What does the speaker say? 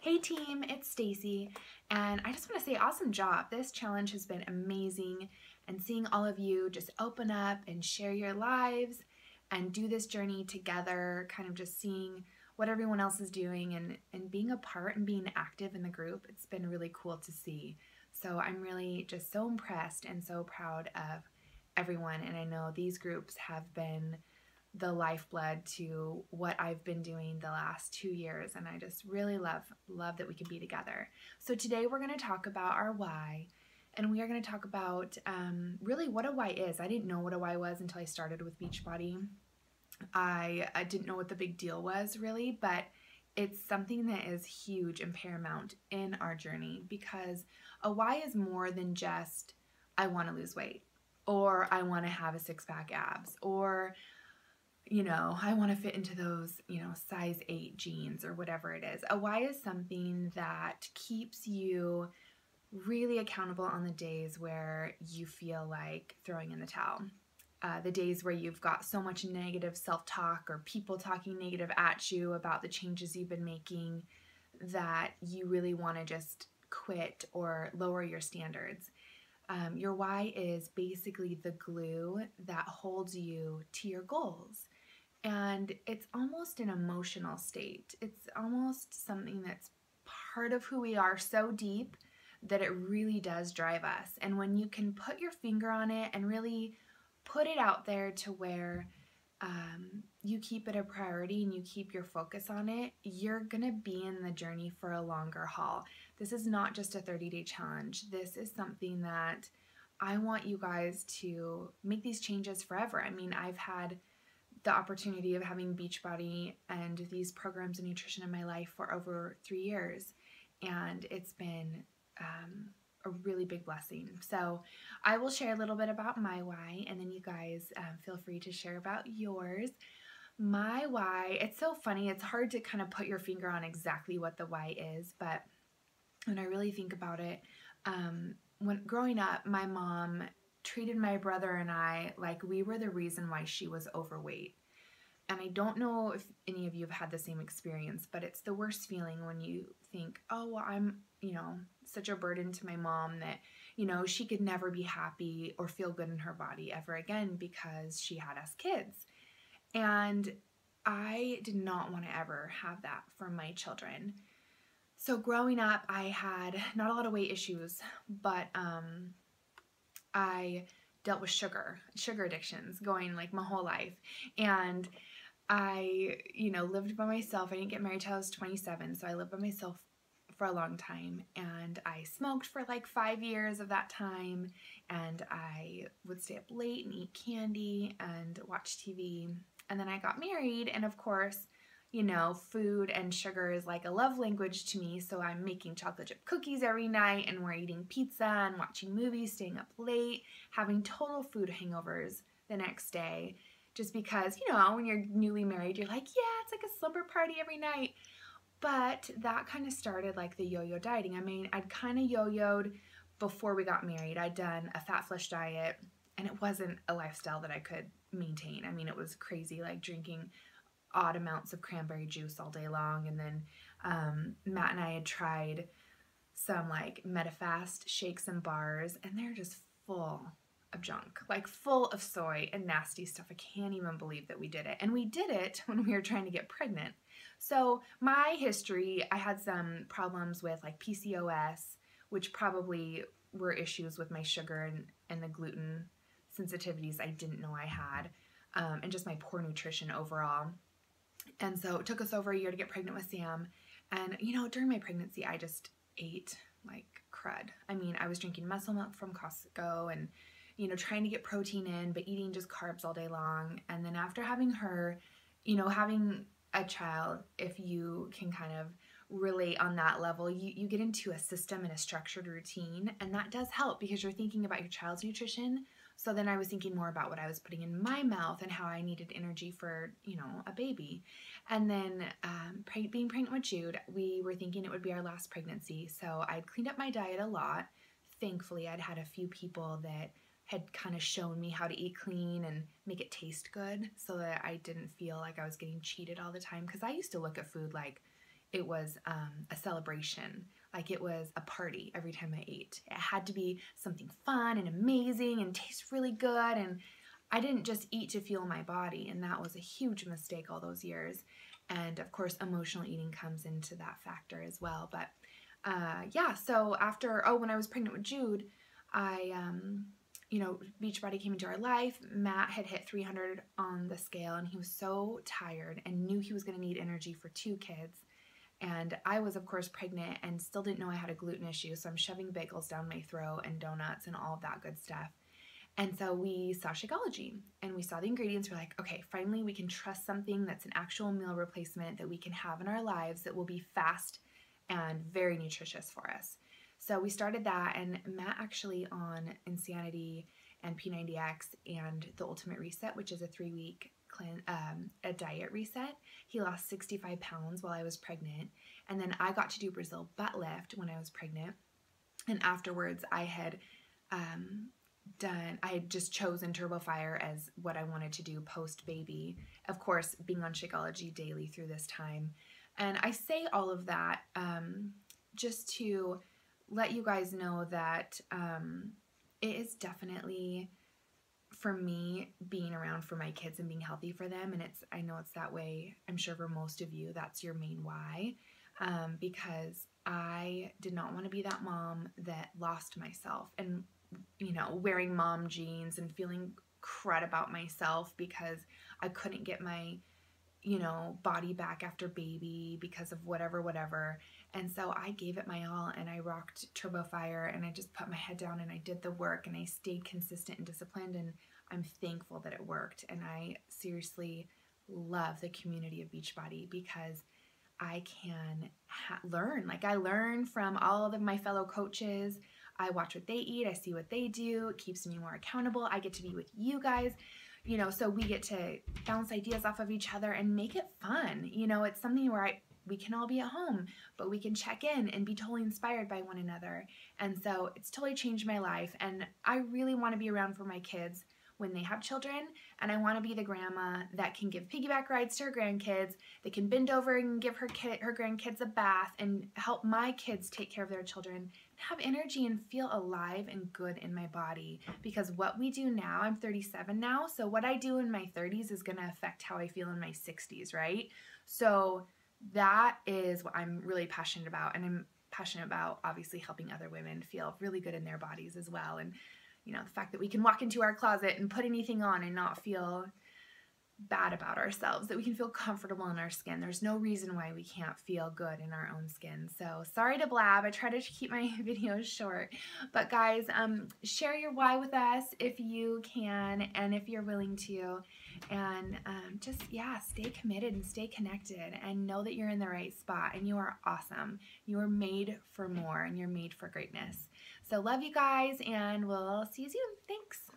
Hey team, it's Stacy, and I just want to say awesome job. This challenge has been amazing, and seeing all of you just open up and share your lives and do this journey together, kind of just seeing what everyone else is doing and being a part and being active in the group. It's been really cool to see. So I'm really just so impressed and so proud of everyone, and I know these groups have been the lifeblood to what I've been doing the last 2 years, and I just really love that we can be together. So today we're going to talk about our why, and we are going to talk about really what a why is. I didn't know what a why was until I started with Beachbody. I didn't know what the big deal was really, but it's something that is huge and paramount in our journey, because a why is more than just I want to lose weight, or I want to have a six-pack abs, or I want to fit into those, size 8 jeans or whatever it is. A why is something that keeps you really accountable on the days where you feel like throwing in the towel. The days where you've got so much negative self-talk or people talking negative at you about the changes you've been making that you really want to just quit or lower your standards. Your why is basically the glue that holds you to your goals. And it's almost an emotional state. It's almost something that's part of who we are so deep that it really does drive us. And when you can put your finger on it and really put it out there to where you keep it a priority and you keep your focus on it, you're gonna be in the journey for a longer haul. This is not just a 30-day challenge. This is something that I want you guys to make these changes forever. I mean, I've had the opportunity of having Beachbody and these programs in nutrition in my life for over 3 years, and it's been a really big blessing. So I will share a little bit about my why, and then you guys feel free to share about yours. My why, it's so funny, it's hard to kind of put your finger on exactly what the why is, but when I really think about it, when growing up, my mom treated my brother and I like we were the reason why she was overweight. And I don't know if any of you have had the same experience, but it's the worst feeling when you think, oh, well, I'm, such a burden to my mom that, she could never be happy or feel good in her body ever again because she had us kids. And I did not want to ever have that for my children. So growing up, I had not a lot of weight issues, but I dealt with sugar addictions going like my whole life. And I, lived by myself. I didn't get married till I was 27, so I lived by myself for a long time. And I smoked for like 5 years of that time. And I would stay up late and eat candy and watch TV. And then I got married, and of course, food and sugar is like a love language to me, so I'm making chocolate chip cookies every night, and we're eating pizza and watching movies, staying up late, having total food hangovers the next day, just because, when you're newly married, you're like, yeah, it's like a slumber party every night. But that kind of started like the yo-yo dieting. I mean, I'd kind of yo-yoed before we got married. I'd done a fat flush diet, and it wasn't a lifestyle that I could maintain. I mean, it was crazy, like drinking odd amounts of cranberry juice all day long. And then Matt and I had tried some like MetaFast shakes and bars, and they're just full of junk, like full of soy and nasty stuff. I can't even believe that we did it. And we did it when we were trying to get pregnant. So my history, I had some problems with like PCOS, which probably were issues with my sugar and the gluten sensitivities I didn't know I had, and just my poor nutrition overall. And so it took us over a year to get pregnant with Sam. And, during my pregnancy, I just ate like crud. I mean, I was drinking muscle milk from Costco and, trying to get protein in, but eating just carbs all day long. And then after having her, having a child, if you can kind of relate on that level, you get into a system and a structured routine. And that does help because you're thinking about your child's nutrition. So then I was thinking more about what I was putting in my mouth and how I needed energy for, a baby. And then being pregnant with Jude, we were thinking it would be our last pregnancy. So I'd cleaned up my diet a lot. Thankfully, I'd had a few people that had kind of shown me how to eat clean and make it taste good so that I didn't feel like I was getting cheated all the time. Because I used to look at food like it was a celebration. Like it was a party every time I ate. It had to be something fun and amazing and taste really good. And I didn't just eat to fuel my body, and that was a huge mistake all those years. And of course, emotional eating comes into that factor as well. But yeah, so after, when I was pregnant with Jude, I, Beachbody came into our life. Matt had hit 300 on the scale, and he was so tired and knew he was going to need energy for 2 kids. And I was, of course, pregnant and still didn't know I had a gluten issue, so I'm shoving bagels down my throat and donuts and all of that good stuff. And so we saw Shakeology, and we saw the ingredients. We're like, okay, finally we can trust something that's an actual meal replacement that we can have in our lives that will be fast and very nutritious for us. So we started that, and Matt actually on Insanity and P90X and the Ultimate Reset, which is a 3-week a diet reset. He lost 65 pounds while I was pregnant, and then I got to do Brazil butt lift when I was pregnant, and afterwards I had just chosen Turbo Fire as what I wanted to do post baby, of course being on Shakeology daily through this time. And I say all of that just to let you guys know that it is definitely, for me, being around for my kids and being healthy for them. And I know it's that way, I'm sure for most of you, that's your main why, because I did not want to be that mom that lost myself and, wearing mom jeans and feeling crud about myself because I couldn't get my, body back after baby because of whatever. And so I gave it my all, and I rocked Turbo Fire, and I just put my head down and I did the work, and I stayed consistent and disciplined, and I'm thankful that it worked. And I seriously love the community of Beachbody because I can learn. Like, I learn from all of my fellow coaches. I watch what they eat. I see what they do. It keeps me more accountable. I get to be with you guys, so we get to bounce ideas off of each other and make it fun. It's something where we can all be at home, but we can check in and be totally inspired by one another. And so it's totally changed my life. And I really want to be around for my kids when they have children, and I want to be the grandma that can give piggyback rides to her grandkids, that can bend over and give her grandkids a bath and help my kids take care of their children, have energy and feel alive and good in my body. Because what we do now, I'm 37 now, so what I do in my 30s is going to affect how I feel in my 60s, right? So that is what I'm really passionate about, and I'm passionate about obviously helping other women feel really good in their bodies as well. And the fact that we can walk into our closet and put anything on and not feel bad about ourselves, that we can feel comfortable in our skin. There's no reason why we can't feel good in our own skin. So sorry to blab. I try to keep my videos short. But guys, share your why with us if you can and if you're willing to. And stay committed and stay connected and know that you're in the right spot and you are awesome. You are made for more and you're made for greatness. So love you guys, and we'll see you soon. Thanks.